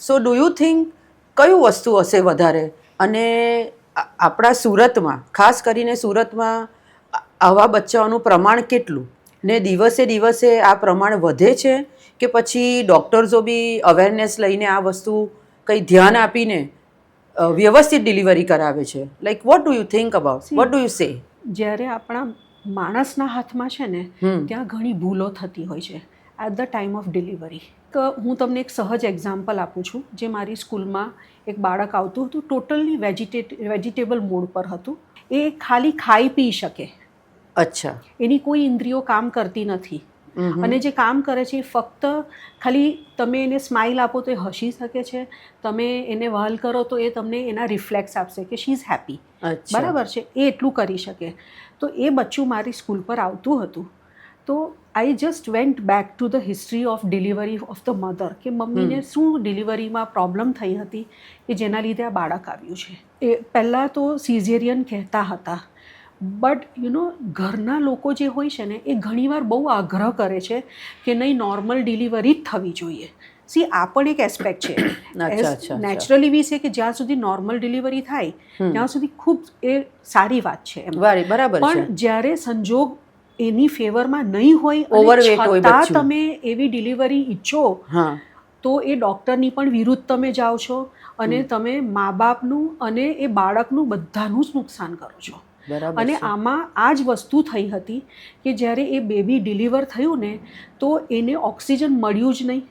So do you think કયું વસ્તુ હશે વધારે? અને આપણા સુરતમાં, ખાસ કરીને સુરતમાં આવા બચ્ચાઓનું પ્રમાણ કેટલું, ને દિવસે દિવસે આ પ્રમાણ વધે છે કે પછી ડૉક્ટર્સો બી અવેરનેસ લઈને આ વસ્તુ કંઈ ધ્યાન આપીને વ્યવસ્થિત ડિલિવરી કરાવે છે? Like what do you think about, what do you say? જ્યારે આપણા માણસના હાથમાં છે ને ત્યાં ઘણી ભૂલો થતી હોય છે at the time of delivery. તો હું તમને એક સહજ એક્ઝામ્પલ આપું છું. જે મારી સ્કૂલમાં એક બાળક આવતું હતું, ટોટલી વેજીટેબલ મૂડ પર હતું. એ ખાલી ખાઈ પી શકે. અચ્છા. એની કોઈ ઇન્દ્રિયો કામ કરતી નથી. અને જે કામ કરે છે એ ફક્ત ખાલી તમે એને સ્માઇલ આપો તો એ હસી શકે છે, તમે એને વહાલ કરો તો એ તમને એના રિફ્લેક્સ આપશે કે શી ઇઝ હેપી. બરાબર છે, એ એટલું કરી શકે. તો એ બચ્ચું મારી સ્કૂલ પર આવતું હતું. તો I just went back to the history of delivery of the mother, કે મમ્મીને શું ડિલિવરીમાં પ્રોબ્લેમ થઈ હતી કે જેના લીધે આ બાળક આવ્યું છે. એ પહેલાં તો સિઝેરિયન કહેતા હતા, બટ ઘરના લોકો જે હોય છે ને એ ઘણીવાર બહુ આગ્રહ કરે છે કે નહીં, નોર્મલ ડિલિવરી જ થવી જોઈએ. સી આ પણ એક એસ્પેક્ટ છે. નેચરલી વી છે કે જ્યાં સુધી નોર્મલ ડિલિવરી થાય ત્યાં સુધી ખૂબ એ સારી વાત છે. બરાબર. પણ જ્યારે સંજોગ એની ફેવરમાં નહીં હોય, છતાં તમે એવી ડિલિવરી ઈચ્છો, તો એ ડૉક્ટરની પણ વિરુદ્ધ તમે જાઓ છો અને તમે મા બાપનું અને એ બાળકનું બધાનું જ નુકસાન કરો છો. અને આમાં આ જ વસ્તુ થઈ હતી કે જ્યારે એ બેબી ડિલિવર થયું ને તો એને ઓક્સિજન મળ્યું જ નહીં.